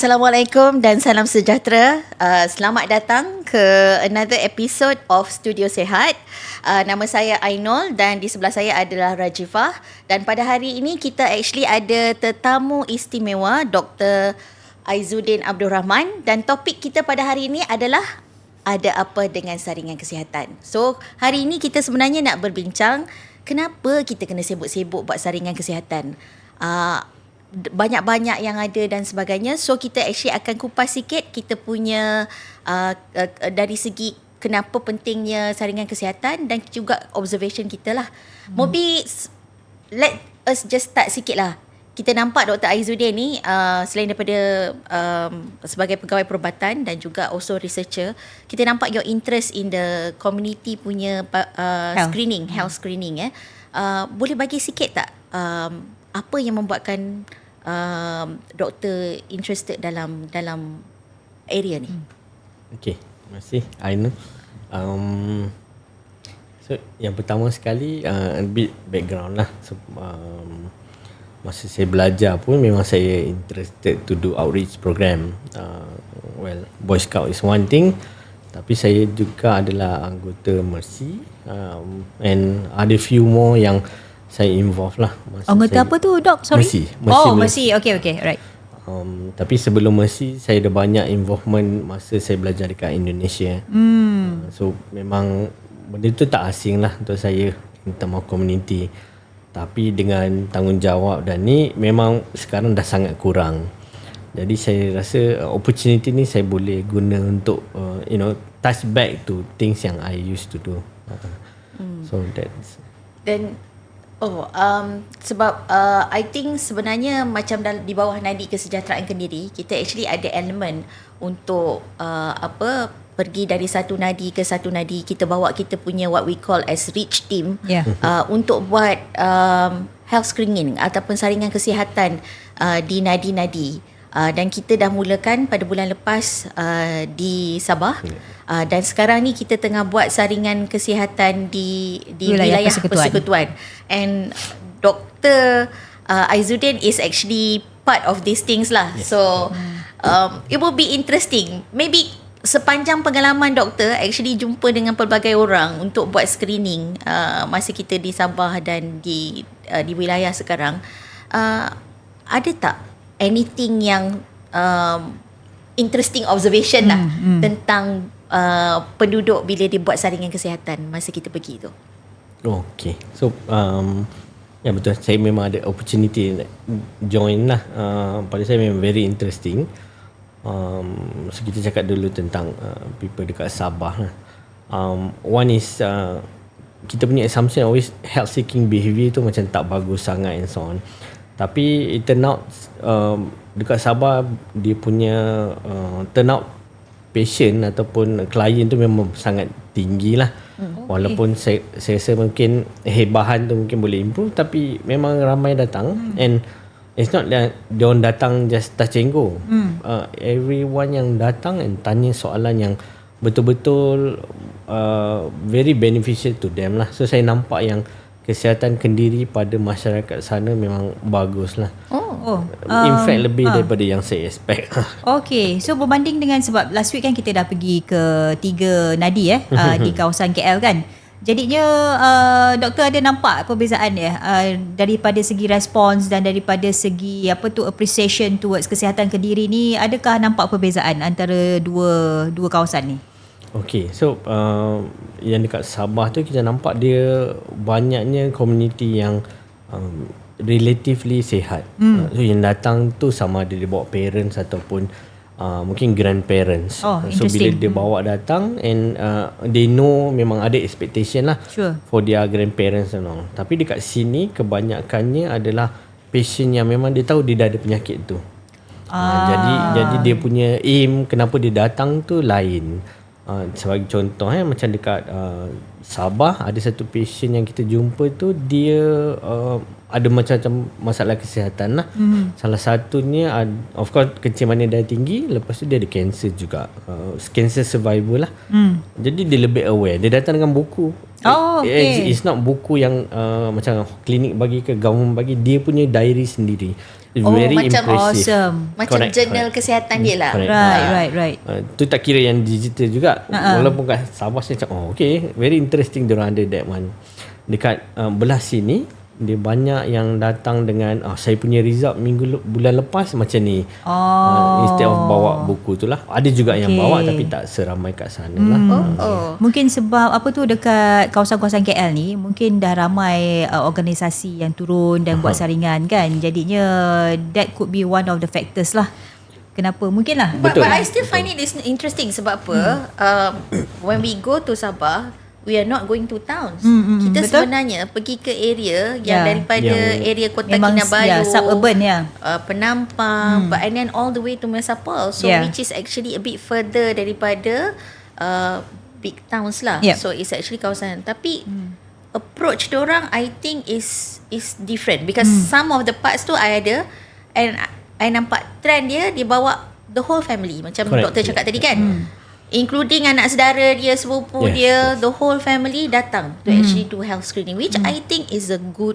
Assalamualaikum dan salam sejahtera. Selamat datang ke another episode of Studio Sehat. Nama saya Ainul dan di sebelah saya adalah Rajifah. Dan pada hari ini kita actually ada tetamu istimewa Dr. Aizuddin Abdul Rahman, dan topik kita pada hari ini adalah ada apa dengan saringan kesihatan. So, hari ini kita sebenarnya nak berbincang kenapa kita kena sibuk-sibuk buat saringan kesihatan. Banyak-banyak yang ada dan sebagainya. So kita actually akan kupas sikit kita punya dari segi kenapa pentingnya saringan kesihatan dan juga observation kita lah. Maybe let us just start sikit lah. Kita nampak Dr. Aizuddin ni selain daripada sebagai pegawai perubatan dan juga also researcher, kita nampak your interest in the community punya screening, health screening. Boleh bagi sikit tak apa yang membuatkan doktor interested dalam area ni? Okay, terima kasih Ainul. So yang pertama sekali a bit background lah. So, masa saya belajar pun memang saya interested to do outreach program. Boy Scout is one thing, tapi saya juga adalah anggota Mercy, and ada few more yang saya involve lah. Anggota apa tu, Dok? Sorry. Mercy. Okay, right. Tapi sebelum Mercy, saya ada banyak involvement masa saya belajar dekat Indonesia. So memang benda tu tak asing lah untuk saya in term of community. Tapi dengan tanggungjawab dan ni memang sekarang dah sangat kurang. Jadi saya rasa opportunity ni saya boleh guna untuk touch back to things yang I used to do. So that's. Dan sebab I think sebenarnya macam di bawah Nadi Kesejahteraan Kendiri, kita actually ada elemen untuk pergi dari satu nadi ke satu nadi. Kita bawa kita punya what we call as reach team, untuk buat health screening ataupun saringan kesihatan di nadi-nadi. Dan kita dah mulakan pada bulan lepas di Sabah. Dan sekarang ni kita tengah buat saringan kesihatan di wilayah Persekutuan. And Dr. Aizuddin is actually part of these things lah. Yes. So it will be interesting. Maybe sepanjang pengalaman doktor actually jumpa dengan pelbagai orang untuk buat screening masa kita di Sabah dan di wilayah sekarang, ada tak anything yang interesting observation lah tentang penduduk bila dia buat saringan kesihatan masa kita pergi tu? Okay, so ya betul, saya memang ada opportunity join lah. Pada saya memang very interesting. So kita cakap dulu tentang people dekat Sabah lah. One is kita punya assumption always health seeking behaviour tu macam tak bagus sangat and so on. Tapi it turn out dekat Sabah dia punya turnout patient ataupun klien tu memang sangat tinggi lah. Walaupun saya rasa mungkin bahan tu mungkin boleh improve, tapi memang ramai datang. And it's not that diorang datang just touch and go. Everyone yang datang and tanya soalan yang betul-betul very beneficial to them lah. So saya nampak yang kesihatan Kendiri pada masyarakat sana memang bagus lah. In fact lebih daripada yang saya expect. Okay, so berbanding dengan, sebab last week kan kita dah pergi ke 3 nadi di kawasan KL kan. Jadinya doktor ada nampak perbezaan daripada segi respons dan daripada segi appreciation towards kesihatan Kendiri ni, adakah nampak perbezaan antara dua kawasan ni? Okay, so yang dekat Sabah tu kita nampak dia banyaknya community yang relatively sihat. So yang datang tu sama ada dia bawa parents ataupun mungkin grandparents. So bila dia bawa datang and they know memang ada expectation lah for their grandparents and all. Tapi dekat sini kebanyakannya adalah patient yang memang dia tahu dia dah ada penyakit tu. Jadi dia punya aim kenapa dia datang tu lain. Sebagai contoh macam dekat Sabah ada satu patient yang kita jumpa tu, dia ada macam-macam masalah kesihatan lah. Salah satunya of course kencing manis darah tinggi, lepas tu dia ada cancer juga, cancer survivor lah. Jadi dia lebih aware, dia datang dengan buku. It's not buku yang macam klinik bagi ke government bagi, dia punya diary sendiri. very macam impressive. awesome. Macam journal kesihatan dia lah. Correct. Right. Tu tak kira yang digital juga. Walaupun kat Sabah saya cakap, okay, very interesting diorang ada that one. Dekat belah sini, dia banyak yang datang dengan saya punya result bulan lepas macam ni. Instead of bawa buku tu lah. Ada juga yang bawa tapi tak seramai kat sana lah. Mungkin sebab apa tu dekat kawasan-kawasan KL ni mungkin dah ramai organisasi yang turun dan buat saringan kan. Jadinya that could be one of the factors lah. Kenapa? Mungkin lah. But I still find it interesting sebab apa? When we go to Sabah, we are not going to towns. Kita betul? Sebenarnya pergi ke area yang daripada area Kota memang Kinabalu, suburban Penampang, but and then all the way to Mesapol. So which is actually a bit further daripada big towns lah. So it's actually kawasan. Tapi approach diorang I think is different because some of the parts tu I ada and I nampak trend dia bawa the whole family macam doktor cakap tadi kan. Including anak saudara dia, sepupu dia, the whole family datang to actually do health screening, which I think is a good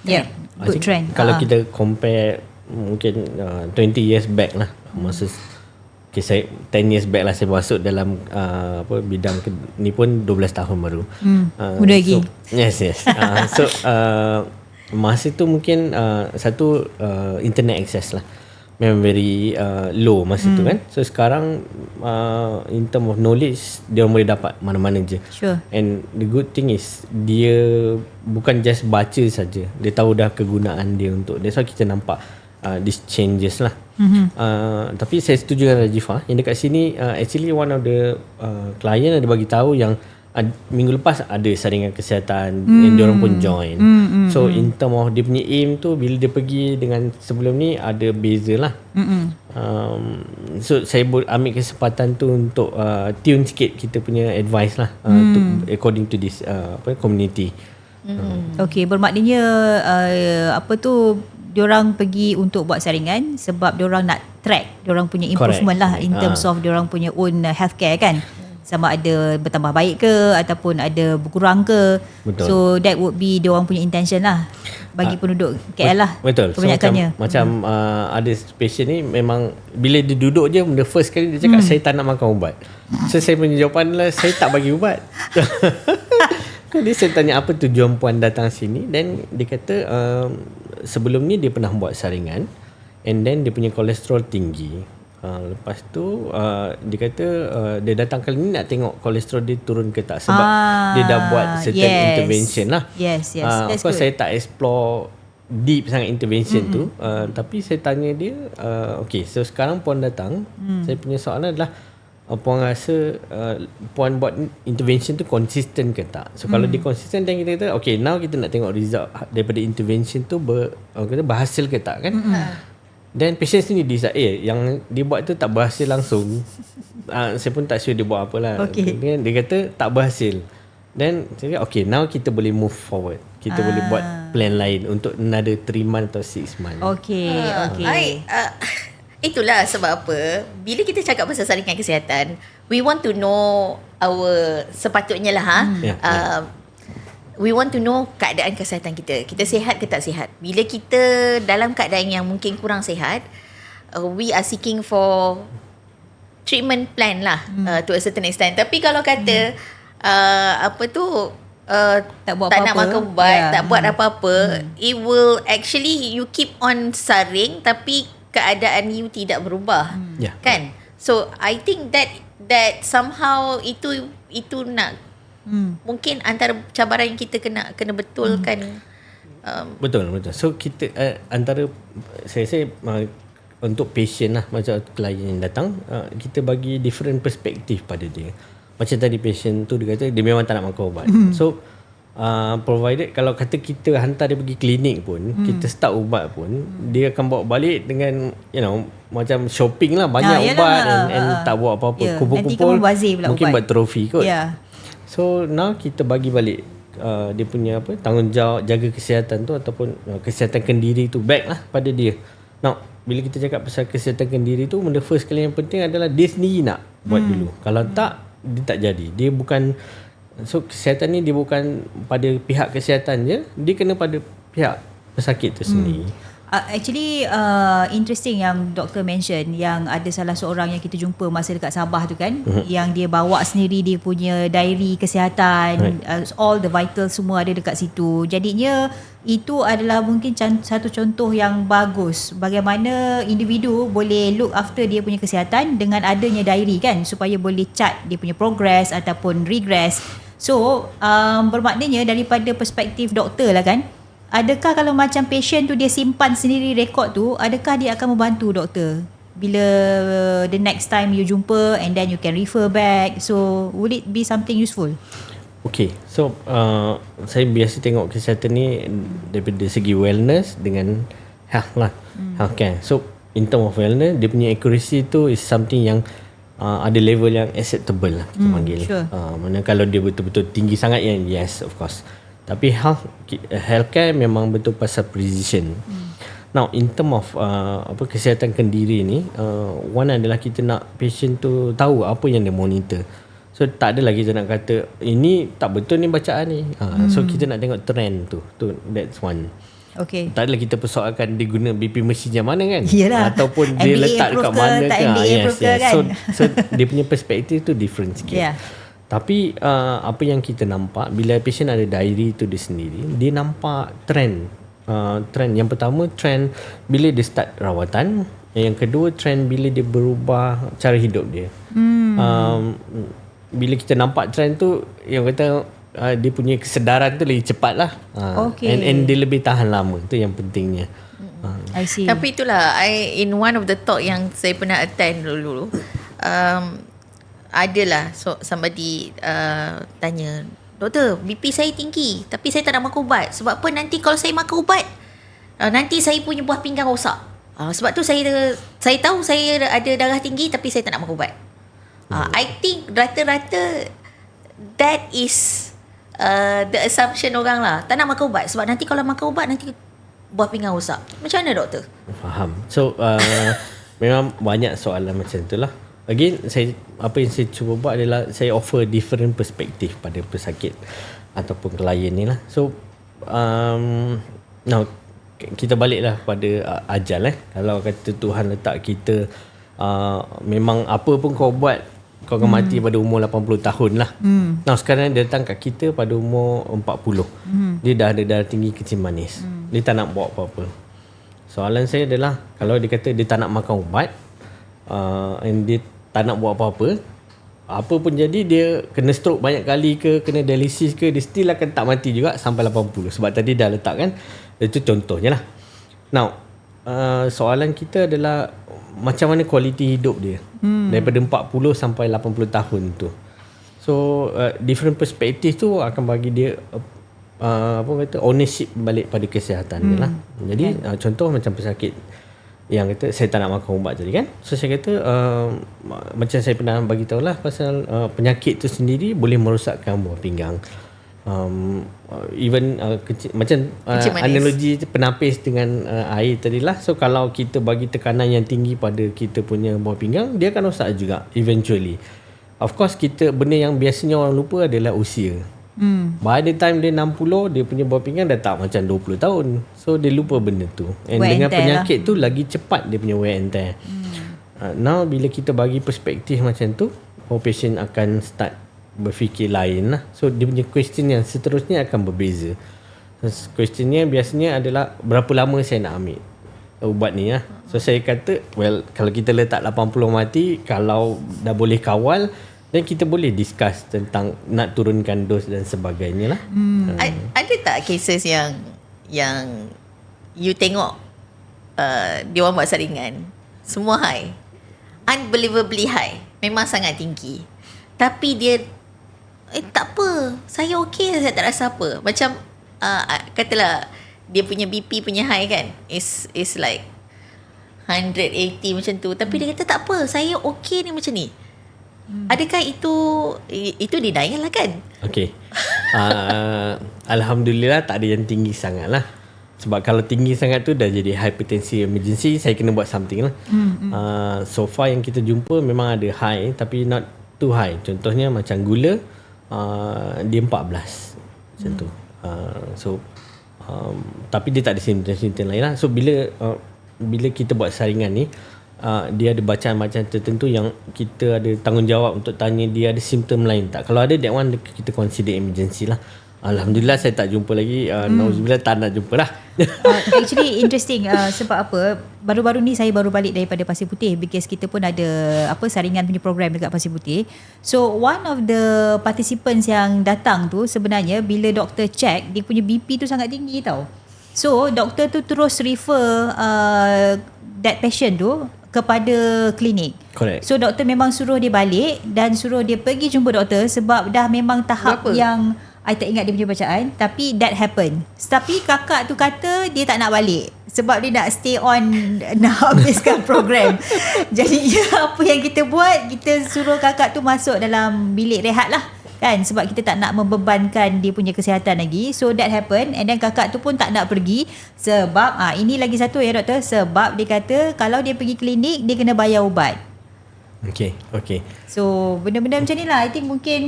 good trend. Kalau kita compare mungkin 20 years back lah, masa saya 10 years back lah saya masuk dalam bidang ni pun 12 tahun baru. Muda lagi. Yes. So masa tu mungkin satu internet access lah. Memang very low masa tu kan. So sekarang in term of knowledge dia boleh dapat mana-mana je. Sure. And the good thing is dia bukan just baca saja. Dia tahu dah kegunaan dia untuk. That's why kita nampak these changes lah. Tapi saya setuju dengan Rajifah yang dekat sini actually one of the client ada bagi tahu yang minggu lepas ada saringan kesihatan yang diorang pun join. So in term of dia punya aim tu bila dia pergi dengan sebelum ni ada beza lah. So saya ambil kesempatan tu untuk tune sikit kita punya advice lah according to this community. Okay, bermaknanya diorang pergi untuk buat saringan sebab diorang nak track diorang punya improvement lah in terms of diorang punya own healthcare kan. Sama ada bertambah baik ke ataupun ada berkurang ke. Betul. So that would be diorang punya intention lah bagi penduduk KL lah. Betul. Kebanyakannya. So, macam ada patient ni memang bila dia duduk je the first kali dia cakap saya tak nak makan ubat. So saya punya jawapan adalah saya tak bagi ubat. Jadi saya tanya apa tujuan puan datang sini dan dia kata sebelum ni dia pernah buat saringan and then dia punya kolesterol tinggi. Lepas tu dia kata dia datang kali ni nak tengok kolesterol dia turun ke tak sebab dia dah buat certain intervention lah. Yes. Of course saya tak explore deep sangat intervention tu tapi saya tanya dia okay, so sekarang puan datang saya punya soalan adalah puan rasa puan buat intervention tu konsisten ke tak. So kalau dia konsisten dan kita kata okay, now kita nak tengok result daripada intervention tu berhasil ke tak kan. Dan patient sini decide yang dia buat tu tak berhasil langsung. Saya pun tak sure dia buat apa lah. Dia kata tak berhasil. Dan saya kata okay, now kita boleh move forward. Kita boleh buat plan lain untuk another 3 months atau 6 months. Okay. Itulah sebab apa bila kita cakap pasal saringan kesihatan, we want to know sepatutnya lah we want to know keadaan kesihatan kita. Kita sihat ke tak sihat. Bila kita dalam keadaan yang mungkin kurang sihat, we are seeking for treatment plan lah to a certain extent. Tapi kalau kata tak nak makan ubat, tak buat apa-apa, it will actually you keep on saring tapi keadaan you tidak berubah. Kan? So I think that somehow itu nak mungkin antara cabaran yang kita kena betulkan. Betul. So kita antara saya untuk patient lah macam klien yang datang kita bagi different perspektif pada dia. Macam tadi patient tu dia kata dia memang tak nak makan ubat. So provided kalau kata kita hantar dia pergi klinik pun kita start ubat pun dia akan bawa balik dengan macam shopping lah banyak ubat and tak buat apa-apa kumpul-kumpul mungkin buat trofi kot. So now kita bagi balik dia punya tanggungjawab jaga kesihatan tu ataupun kesihatan kendiri tu back lah pada dia. Now bila kita cakap pasal kesihatan kendiri tu benda first kali yang penting adalah dia sendiri nak buat dulu. Kalau tak dia tak jadi. Dia bukan kesihatan ni dia bukan pada pihak kesihatan je, dia kena pada pihak pesakit tu sendiri. Actually interesting yang doktor mention yang ada salah seorang yang kita jumpa masa dekat Sabah tu kan, yang dia bawa sendiri dia punya diary kesihatan, all the vital semua ada dekat situ. Jadinya itu adalah mungkin satu contoh yang bagus bagaimana individu boleh look after dia punya kesihatan dengan adanya diary kan, supaya boleh chart dia punya progress ataupun regress. So bermaknanya daripada perspektif doktor lah kan, adakah kalau macam patient tu dia simpan sendiri rekod tu, adakah dia akan membantu doktor bila the next time you jumpa and then you can refer back? So would it be something useful? Okay, so saya biasa tengok kesihatan ni daripada segi wellness dengan health lah, healthcare. So in term of wellness, dia punya accuracy tu is something yang ada level yang acceptable lah kita panggil. Sure. Mana kalau dia betul-betul tinggi sangat, yang yes of course. Tapi healthcare memang betul pasal precision. Now in term of kesihatan kendiri ni, one adalah kita nak patient tu tahu apa yang dia monitor. So tak adalah kita nak kata ini tak betul ni bacaan ni. So kita nak tengok trend tu. That's one. Okay. Tak adalah kita persoalkan dia guna BP mesin yang mana kan. Yelah. Ataupun dia MBA letak dekat mana tak ke. MBA kan? So dia punya perspektif tu different sikit. Yeah. Tapi apa yang kita nampak bila patient ada diary tu dia sendiri, dia nampak trend. Trend yang pertama, trend bila dia start rawatan. Yang kedua, trend bila dia berubah cara hidup dia. Bila kita nampak trend tu, yang kata dia punya kesedaran tu lebih cepat lah. Okay. And dia lebih tahan lama. Tu yang pentingnya. I see. Tapi itulah, in one of the talk yang saya pernah attend dulu, adalah somebody tanya, doktor, BP saya tinggi tapi saya tak nak makan ubat. Sebab apa? Nanti kalau saya makan ubat, nanti saya punya buah pinggang rosak. Sebab tu saya tahu saya ada darah tinggi tapi saya tak nak makan ubat. I think rata-rata that is the assumption orang lah. Tak nak makan ubat sebab nanti kalau makan ubat nanti buah pinggang rosak. Macam mana doktor? Faham. So memang banyak soalan macam tu lah. Again, apa yang saya cuba buat adalah saya offer different perspektif pada pesakit ataupun klien ni lah. So now kita baliklah pada ajal. Kalau kata Tuhan letak kita memang apa pun kau buat, kau akan mati pada umur 80 tahun lah. Now sekarang dia datang kat kita pada umur 40. Dia dah ada darah tinggi, kencing manis. Dia tak nak buat apa-apa. Soalan saya adalah, kalau dia kata dia tak nak makan ubat, and dia tak nak buat apa-apa, apa pun jadi, dia kena stroke banyak kali ke, kena dialisis ke, dia still akan tak mati juga sampai 80. Sebab tadi dah letak kan. Itu contohnya lah. Now soalan kita adalah macam mana kualiti hidup dia daripada 40 sampai 80 tahun tu. So different perspektif tu akan bagi dia ownership balik pada kesihatan dia lah. Jadi contoh macam pesakit yang kata saya tak nak makan ubat tadi kan. So saya kata macam saya pernah bagi tahu lah pasal penyakit tu sendiri boleh merosakkan buah pinggang. Even macam analogi penapis dengan air tadi lah. So kalau kita bagi tekanan yang tinggi pada kita punya buah pinggang, dia akan rosak juga eventually. Of course benda yang biasanya orang lupa adalah usia. By the time dia 60, dia punya buah pinggang dah tak macam 20 tahun. So dia lupa benda tu. And wear dengan and penyakit tu lagi cepat dia punya wear and tear. Now bila kita bagi perspektif macam tu, patient akan start berfikir lain lah. So dia punya question yang seterusnya akan berbeza. Questionnya biasanya adalah berapa lama saya nak ambil ubat ni lah. So saya kata, well, kalau kita letak 80 mati, kalau dah boleh kawal, dan kita boleh discuss tentang nak turunkan dos dan sebagainya lah. Ada tak cases yang you tengok dia orang buat saringan semua high, unbelievably high, memang sangat tinggi, tapi dia tak apa, saya okey, saya tak rasa apa. Macam katalah dia punya BP punya high kan is like 180 macam tu, tapi dia kata tak apa, saya okey ni macam ni. Adakah itu denial lah kan? Okay. Alhamdulillah tak ada yang tinggi sangat lah. Sebab kalau tinggi sangat tu dah jadi hypertensi emergency, saya kena buat something lah. So far yang kita jumpa memang ada high tapi not too high. Contohnya macam gula, dia 14 macam tu. So Tapi dia tak ada simptom-simptom lain lah. So bila kita buat saringan ni, dia ada bacaan-bacaan tertentu yang kita ada tanggungjawab untuk tanya dia ada simptom lain tak. Kalau ada, that one kita consider emergency lah. Alhamdulillah saya tak jumpa lagi. Nauzubillah, tak nak jumpa lah. Actually interesting sebab apa, baru-baru ni saya baru balik daripada Pasir Putih, because kita pun ada saringan punya program dekat Pasir Putih. So one of the participants yang datang tu, sebenarnya bila doktor check, dia punya BP tu sangat tinggi tau. So doktor tu terus refer that patient tu kepada klinik. Correct. So doktor memang suruh dia balik dan suruh dia pergi jumpa doktor sebab dah memang tahap Berapa? yang I tak ingat dia punya bacaan, tapi that happen. Tapi kakak tu kata dia tak nak balik sebab dia nak stay on, nak habiskan program. Jadi apa yang kita buat, kita suruh kakak tu masuk dalam bilik rehat lah kan, sebab kita tak nak membebankan dia punya kesihatan lagi. So that happen, and then kakak tu pun tak nak pergi sebab ini lagi satu ya doktor, sebab dia kata kalau dia pergi klinik dia kena bayar ubat. Okay. So benda-benda macam ni lah, I think mungkin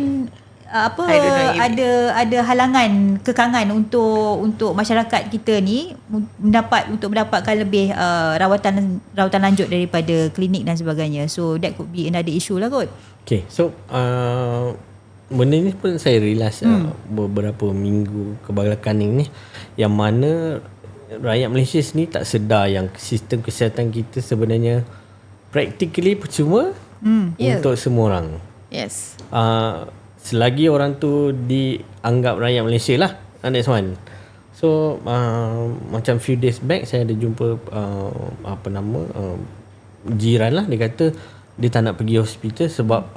I don't know if ada halangan, kekangan untuk masyarakat kita ni mendapatkan lebih rawatan lanjut daripada klinik dan sebagainya. So that could be another issue lah kot. Okay, so benda ni pun saya realise beberapa minggu kebelakangan ni, yang mana rakyat Malaysia sini tak sedar yang sistem kesihatan kita sebenarnya practically percuma untuk semua orang. Yes. Selagi orang tu dianggap rakyat Malaysia lah, that's one. So macam few days back saya ada jumpa jiran lah, dia kata dia tak nak pergi hospital sebab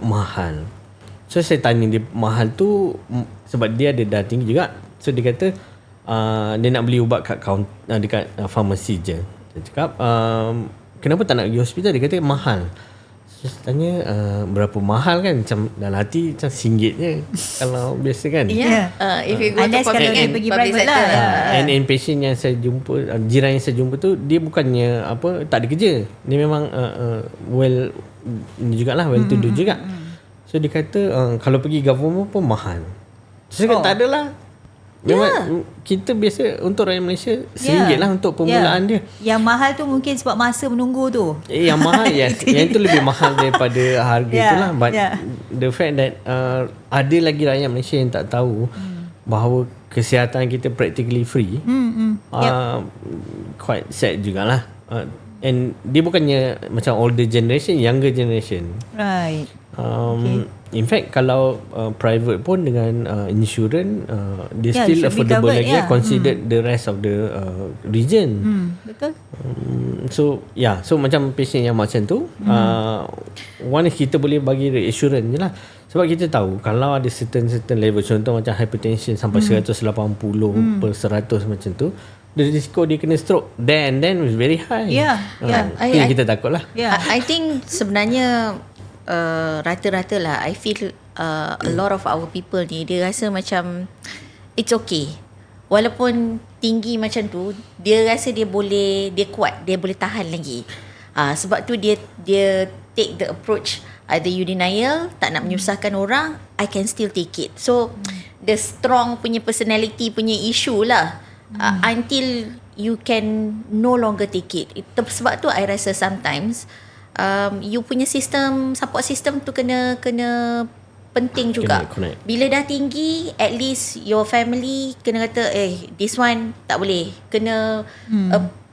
mahal. So saya tanya dia mahal tu sebab dia ada darah tinggi juga. So dia kata dia nak beli ubat kat dekat farmasi je. Saya cakap kenapa tak nak pergi hospital? Dia kata mahal. Saya tanya berapa mahal kan, macam dalam hati macam RM1 je kalau biasa kan. If you go Unless to public kalau dia and pergi public private sector lah. And patient yang saya jumpa, jiran yang saya jumpa tu, dia bukannya tak ada kerja. Dia memang well ni jugalah, well to do juga. So dia kata kalau pergi government pun mahal. So saya kata tak adalah. Memang kita biasa untuk rakyat Malaysia RM1 lah untuk permulaan dia. Yang mahal tu mungkin sebab masa menunggu tu. Yang mahal yes. Yang itu lebih mahal daripada harga itulah. But the fact that ada lagi rakyat Malaysia yang tak tahu bahawa kesihatan kita practically free, quite sad jugalah. And dia bukannya macam older generation, younger generation. Right. In fact kalau private pun dengan insurance dia still should be affordable covered, lagi, considered the rest of the region. Betul. So macam patient yang macam tu, one is kita boleh bagi reassurance je lah. Sebab kita tahu kalau ada certain level, contoh macam hypertension sampai 180 per 100 macam tu, the risiko dia kena stroke then is very high. Kita takut lah. I think sebenarnya rata-rata lah, I feel a lot of our people ni dia rasa macam it's okay. Walaupun tinggi macam tu, dia rasa dia kuat, dia boleh tahan lagi. Sebab tu dia take the approach, either you denial, tak nak menyusahkan orang, I can still take it. So the strong punya personality punya issue lah, until you can no longer take it. Sebab tu I rasa sometimes you punya support system tu kena penting juga. Bila dah tinggi, at least your family kena kata this one tak boleh, kena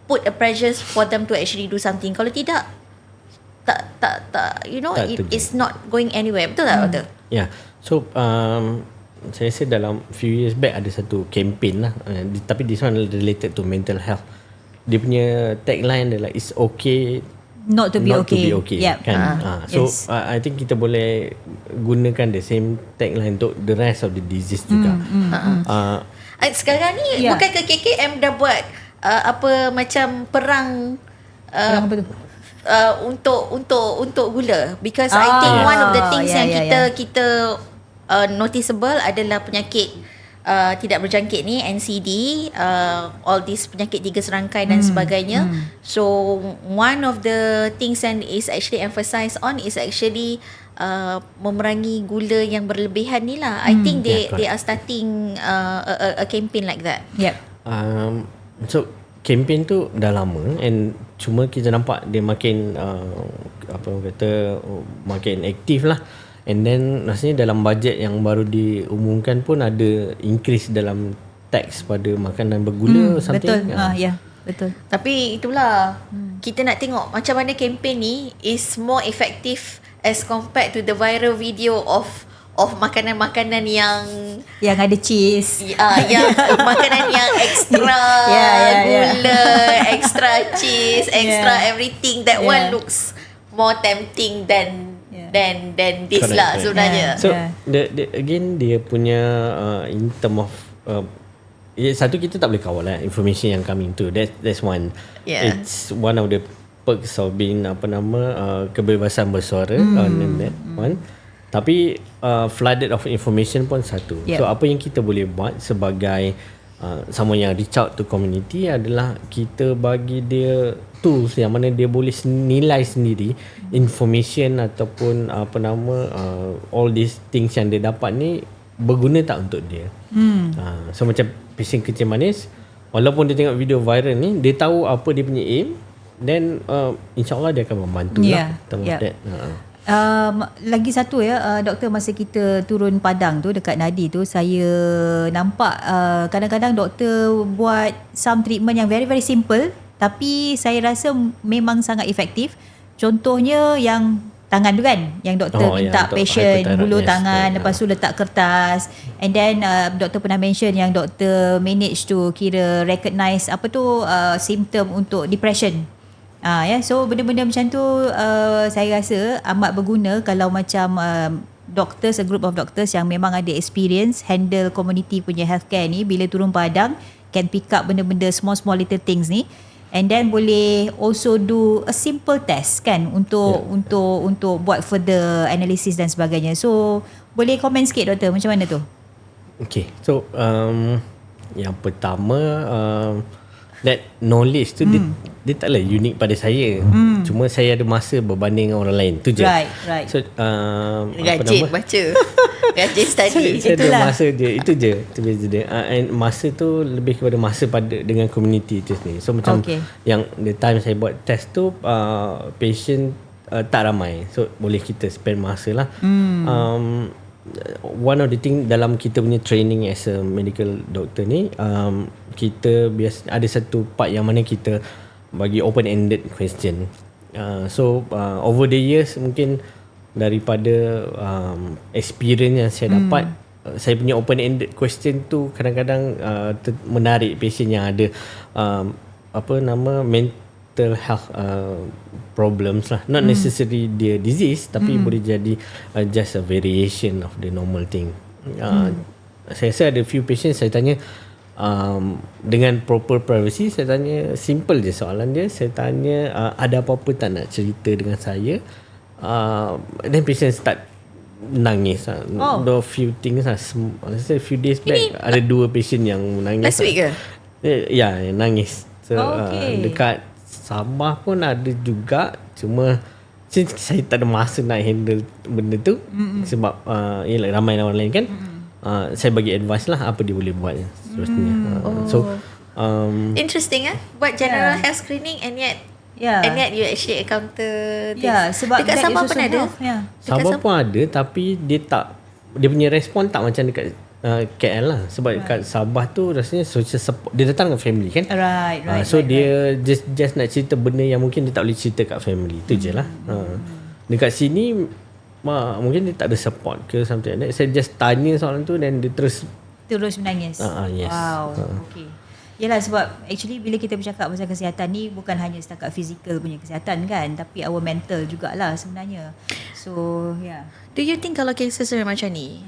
put a pressure for them to actually do something. Kalau tidak, tak it's not going anywhere. Betul tak doktor? So saya rasa dalam few years back ada satu campaign lah, tapi this one related to mental health. Dia punya tagline adalah it's okay not to be okay. Kan? So I think kita boleh gunakan the same tagline untuk the rest of the disease juga. Sekarang ni bukan ke KKM dah buat macam perang apa tu? Untuk gula, because I think one of the things yang kita noticeable adalah penyakit tidak berjangkit ni, NCD, all these penyakit tiga serangkai dan sebagainya. So one of the things that is actually emphasized on is actually memerangi gula yang berlebihan ni lah. I think they are starting a campaign like that. So kempen tu dah lama, and cuma kita nampak dia makin apa orang kata, makin aktif lah. And then rasanya dalam bajet yang baru diumumkan pun ada increase dalam tax pada makanan bergula something. Betul. Betul. Tapi itulah kita nak tengok macam mana kempen ni is more effective as compared to the viral video of makanan-makanan yang ada cheese. Yang makanan yang extra gula, extra cheese, extra everything. That one looks more tempting than this Correct, lah correct. sebenarnya. So again dia punya in term of satu, kita tak boleh kawal lah information yang coming tu. That's one. It's one of the perks of being kebebasan bersuara on that one. Tapi flooded of information pun satu. So apa yang kita boleh buat sebagai someone yang reach out to community adalah kita bagi dia tools yang mana dia boleh nilai sendiri information ataupun all these things yang dia dapat ni berguna tak untuk dia. So macam pesen kecil manis, walaupun dia tengok video viral ni, dia tahu apa dia punya aim, then insyaAllah dia akan membantu lah. That. Lagi satu doktor, masa kita turun padang tu dekat Nadi tu, saya nampak kadang-kadang doktor buat some treatment yang very very simple, tapi saya rasa memang sangat efektif. Contohnya yang tangan tu kan, yang doktor minta patient hulur tangan, lepas tu letak kertas, and then doktor pernah mention yang doktor manage to recognize symptom untuk depression. So benda-benda macam tu saya rasa amat berguna kalau macam doctors, a group of doctors yang memang ada experience handle community punya healthcare ni, bila turun padang can pick up benda-benda small little things ni, and then boleh also do a simple test kan untuk buat further analysis dan sebagainya. So boleh komen sikit doktor macam mana tu? Okay, so yang pertama that knowledge tu dia taklah unik pada saya. Cuma saya ada masa berbanding dengan orang lain tu je. Right. So rajin baca, rajin study. Saya ada masa je, itu je beza dia. And masa tu lebih kepada masa dengan community tu sendiri. So macam yang the time saya buat test tu patient tak ramai, so boleh kita spend masa lah. One of the thing dalam kita punya training as a medical doctor ni, kita biasa ada satu part yang mana kita bagi open-ended question. So over the years, mungkin daripada experience yang saya dapat, saya punya open-ended question tu kadang-kadang menarik patient yang ada mental health problems lah. Not necessarily dia disease, tapi boleh jadi just a variation of the normal thing. Saya rasa ada few patients saya tanya dengan proper privacy, saya tanya simple je soalan dia. Saya tanya ada apa-apa tak nak cerita dengan saya, then patient start nangis lah. The few things lah. A few days back ada 2 patient yang menangis. Last week ke? Ya, nangis. So dekat Sabah pun ada juga. Cuma saya tak ada masa nak handle benda tu, sebab ramai orang lain kan. Saya bagi advice lah apa dia boleh buat seterusnya. So interesting buat general health screening, and yet you actually encounter this. Sebab dekat Sabah pun ada. Sabah pun ada, tapi dia punya respon tak macam dekat KL lah. Sebab dekat Sabah tu rasanya social support, dia datang dengan family kan. So dia just nak cerita benda yang mungkin dia tak boleh cerita kat family. Itu je lah. Dekat sini mungkin dia tak ada support ke something like that. Saya just tanya soalan tu, dan dia terus menangis. Yes. Wow. Okay. Yalah, sebab actually bila kita bercakap pasal kesihatan ni, bukan hanya setakat fizikal punya kesihatan kan, tapi our mental jugalah sebenarnya. So Do you think kalau cases macam ni,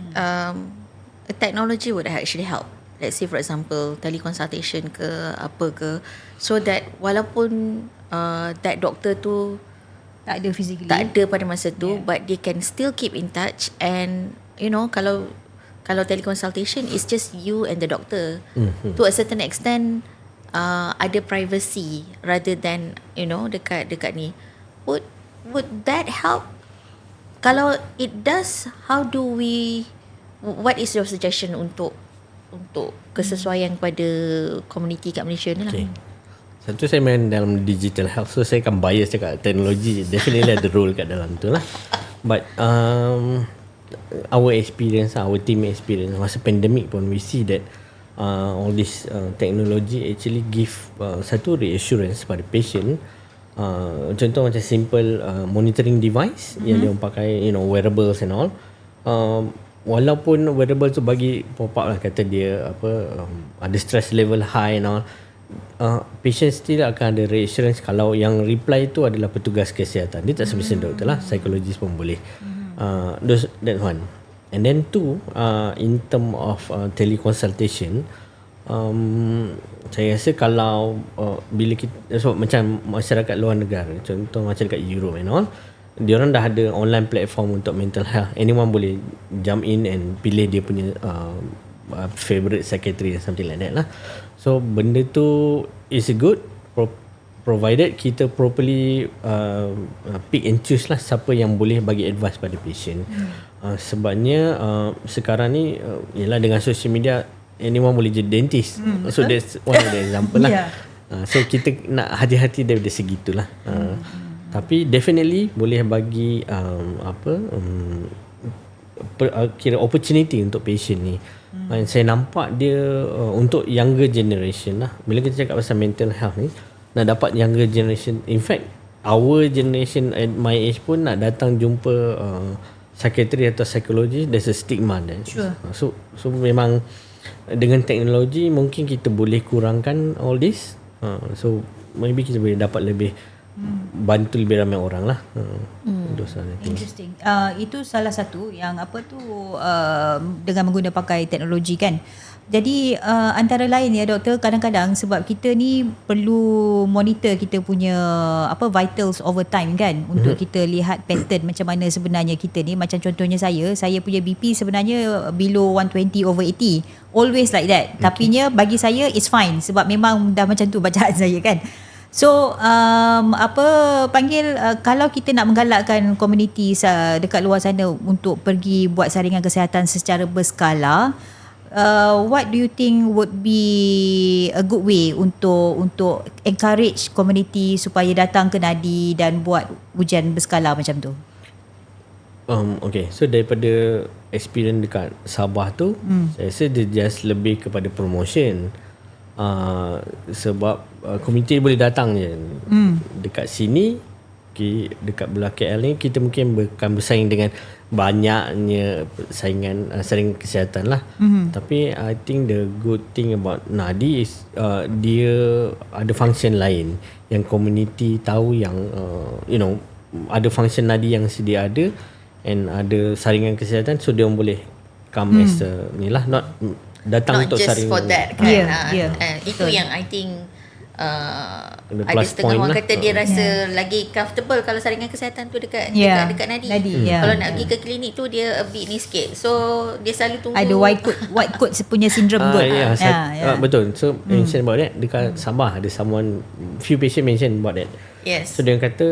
technology would actually help? Let's say for example teleconsultation ke apa ke, so that walaupun that doctor tu tak ada physically, tak ada pada masa tu, but they can still keep in touch. And kalau teleconsultation is just you and the doctor, to a certain extent ada privacy rather than dekat ni. Would that help? Kalau it does, what is your suggestion untuk untuk kesesuaian kepada komuniti kat Malaysia ni lah. Okay. Satu, saya main dalam digital health, so saya akan bias cakap teknologi definitely ada role kat dalam tu lah. But our experience, our team experience masa pandemic pun, we see that all this technology actually give satu reassurance pada patient. Contoh macam simple monitoring device yang dia pakai, wearables and all. Walaupun wearable tu bagi pop up lah, kata dia ada stress level high and all, patient still akan ada reassurance kalau yang reply tu adalah petugas kesihatan. Dia tak semestinya doktor lah, psikologis pun boleh. That's one. And then two, in term of teleconsultation, saya rasa kalau bila kita, macam masyarakat luar negara, contoh macam dekat Europe and all, diorang dah ada online platform untuk mental health. Anyone boleh jump in and pilih dia punya favorite secretary or something like that lah. So benda tu is good provided kita properly pick and choose lah siapa yang boleh bagi advice pada patient. Sebabnya sekarang ni ialah dengan social media, anyone boleh jadi dentist. So that's one of the example lah. So kita nak hati-hati daripada segitulah. Tapi definitely boleh bagi kira opportunity untuk patient ni. Saya nampak dia untuk younger generation lah. Bila kita cakap pasal mental health ni, nak dapat younger generation, in fact our generation at my age pun nak datang jumpa psychiatry atau psikologi, there's a stigma there. Sure. So memang dengan teknologi mungkin kita boleh kurangkan all this. So maybe kita boleh dapat lebih bantu lebih ramai orang lah. Interesting. Itu salah satu yang dengan menggunakan pakai teknologi kan. Jadi antara lain ya doktor, kadang-kadang sebab kita ni perlu monitor kita punya vitals over time kan, untuk kita lihat pattern macam mana sebenarnya kita ni. Macam contohnya saya punya BP sebenarnya below 120/80, always like that. Tapinya bagi saya it's fine sebab memang dah macam tu bacaan saya kan. So kalau kita nak menggalakkan komuniti dekat luar sana untuk pergi buat saringan kesihatan secara berskala, what do you think would be a good way untuk encourage komuniti supaya datang ke nadi dan buat ujian berskala macam tu? Okay, so daripada experience dekat Sabah tu, saya rasa dia just lebih kepada promotion. Sebab komuniti boleh datang je. Dekat sini, dekat belah KL ni, kita mungkin bukan bersaing dengan banyaknya saringan kesihatan lah. Tapi I think the good thing about Nadi is dia ada function lain yang komuniti tahu, yang ada function Nadi yang sedia ada, and ada saringan kesihatan, so dia boleh come as ni lah, not datang not untuk just saringan. for that kan. Itu Betul. yang I think ada plus setengah point orang lah. kata dia rasa lagi comfortable kalau saringan kesihatan tu dekat nadi. Yeah. Kalau nak pergi ke klinik tu dia a bit ni sikit, so dia selalu tunggu. Ada white coat punya syndrome kot. Betul. So mention about that dekat Sabah, ada few patient mention about that. Yes. So dia kata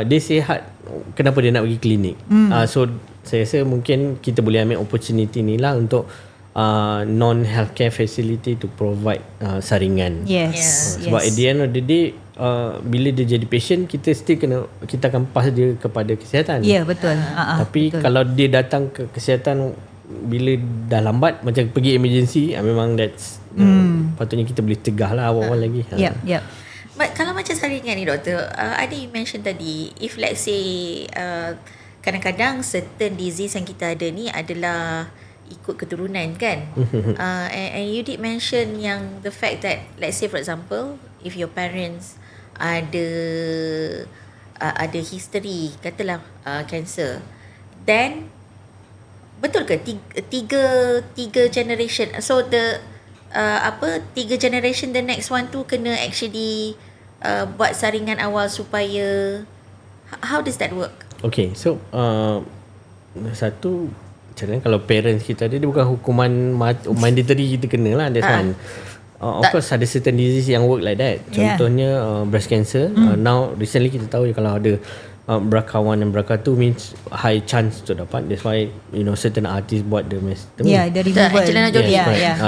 dia sihat, kenapa dia nak pergi klinik. So saya rasa mungkin kita boleh ambil opportunity ni lah untuk non-healthcare facility to provide saringan. Yes. Sebab at the end of the day, bila dia jadi patient, kita akan pass dia kepada kesihatan. Ya, betul. Tapi betul. kalau dia datang ke kesihatan bila dah lambat, macam pergi emergency, memang that's patutnya kita boleh tegah lah awal-awal lagi. Yep. But kalau macam saringan ni doktor, ada you mention tadi, if let's say kadang-kadang certain disease yang kita ada ni adalah ikut keturunan kan. And you did mention yang the fact that, let's say for example, if your parents ada history, katalah cancer, then betul ke tiga generation, so the tiga generation the next one tu kena actually buat saringan awal supaya, how does that work? Okay, so satu, macam kalau parents kita ada, dia bukan hukuman mandatory kita kena lah. That's one. Of course ada certain disease yang work like that. Contohnya breast cancer. Now recently kita tahu kalau ada BRCA1 dan BRCA2 means high chance to dapat. That's why certain artists buat the mastectomy. Ya, dari removal. Angelina Jolie.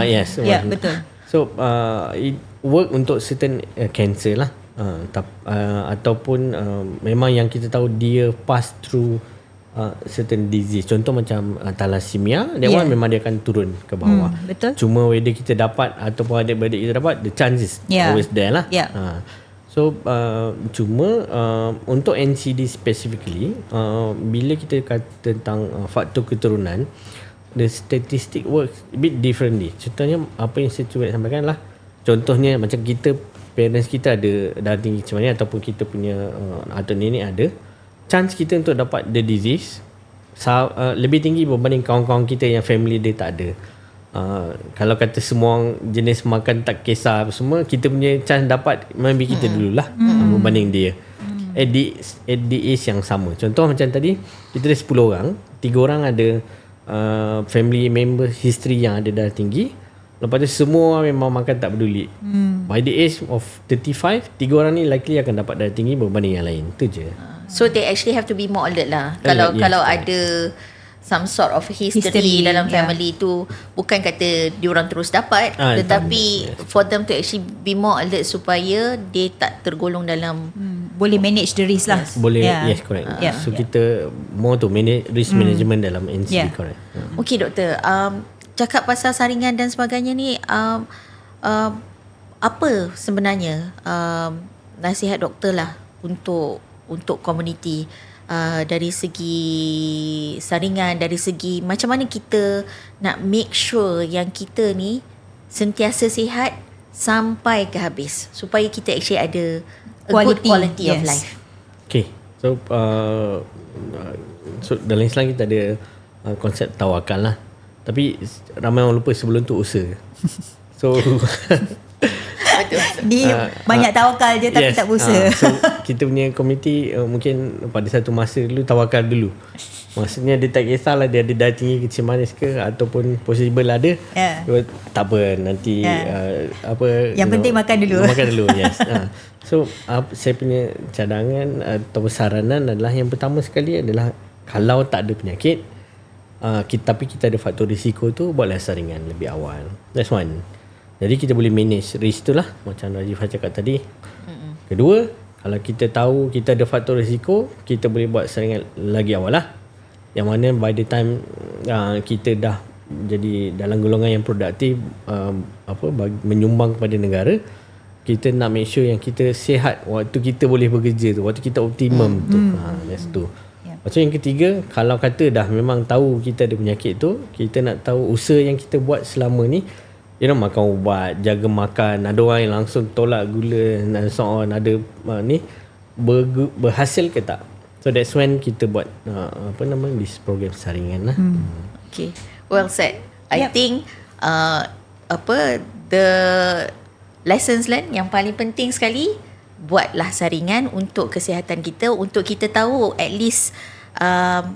Yes. Ya, betul. So it work untuk certain cancer lah. Ataupun memang yang kita tahu dia pass through certain disease. Contoh macam thalassemia, that one memang dia akan turun ke bawah. Betul. Cuma whether kita dapat ataupun adik-beradik kita dapat, the chance is always there lah. So cuma untuk NCD specifically, bila kita kata tentang faktor keturunan, the statistic works a bit differently. Contohnya apa yang saya cuba sampaikan lah, contohnya macam kita, parents kita ada darah tinggi macam mana, ataupun kita punya atau nenek ada, chance kita untuk dapat the disease lebih tinggi berbanding kawan-kawan kita yang family dia tak ada. Kalau kata semua jenis makan tak kisah semua, kita punya chance dapat maybe kita dululah berbanding dia. At the age yang sama. Contoh macam tadi, kita ada 10 orang, 3 orang ada family member history yang ada darah tinggi. Lepas tu semua memang makan tak peduli. By the age of 35, 3 orang ni likely akan dapat darah tinggi berbanding yang lain. Itu je. So they actually have to be more alert lah. Alert, Kalau yes, ada some sort of history dalam family tu, bukan kata diorang terus dapat, tetapi for them to actually be more alert supaya dia tak tergolong dalam boleh manage the risk lah. Boleh, yes, correct. So kita more to manage risk management dalam NCD, correct. Okay doktor, cakap pasal saringan dan sebagainya ni, apa sebenarnya nasihat doktor lah untuk komuniti, dari segi saringan, dari segi macam mana kita nak make sure yang kita ni sentiasa sihat sampai ke habis, supaya kita actually ada a good quality of life. Okay, so dalam Islam kita ada konsep tawakal lah. Tapi ramai orang lupa sebelum tu usaha. So Ni banyak tawakal je tapi tak berusaha. So kita punya community mungkin pada satu masa dulu tawakal dulu. Maksudnya dia tak kisahlah dia ada darah tinggi kecil manis ke, ataupun possible ada. Tak apa, nanti yang penting makan dulu. Makan dulu, yes. So saya punya cadangan atau saranan adalah, yang pertama sekali adalah, kalau tak ada penyakit, tapi kita ada faktor risiko tu, buatlah saringan lebih awal. That's one. Jadi kita boleh manage risk tu lah, macam Rajifah cakap tadi. Kedua, kalau kita tahu kita ada faktor risiko, kita boleh buat saringan lagi awal lah. Yang mana by the time kita dah jadi dalam golongan yang produktif, menyumbang kepada negara, kita nak make sure yang kita sihat waktu kita boleh bekerja tu, waktu kita optimum tu. That's tu. Lepas tu yang ketiga, kalau kata dah memang tahu kita ada penyakit tu, kita nak tahu usaha yang kita buat selama ni, makan ubat, jaga makan. Ada orang yang langsung tolak gula dan so on, ada berhasil ke tak. So that's when kita buat this program saringan lah. Okay, well said. I think the lessons learned yang paling penting sekali, buatlah saringan untuk kesihatan kita, untuk kita tahu at least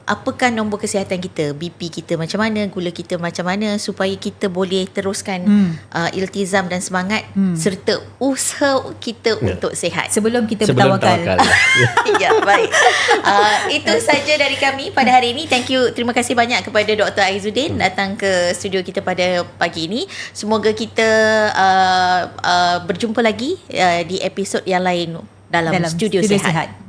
apakah nombor kesihatan kita, BP kita macam mana, gula kita macam mana, supaya kita boleh teruskan iltizam dan semangat serta usaha kita untuk sihat sebelum kita bertawakal. Ya, baik. Itu saja dari kami pada hari ini. Terima kasih banyak kepada Dr. Aizuddin datang ke studio kita pada pagi ini. Semoga kita berjumpa lagi di episod yang lain dalam Studio Sihat.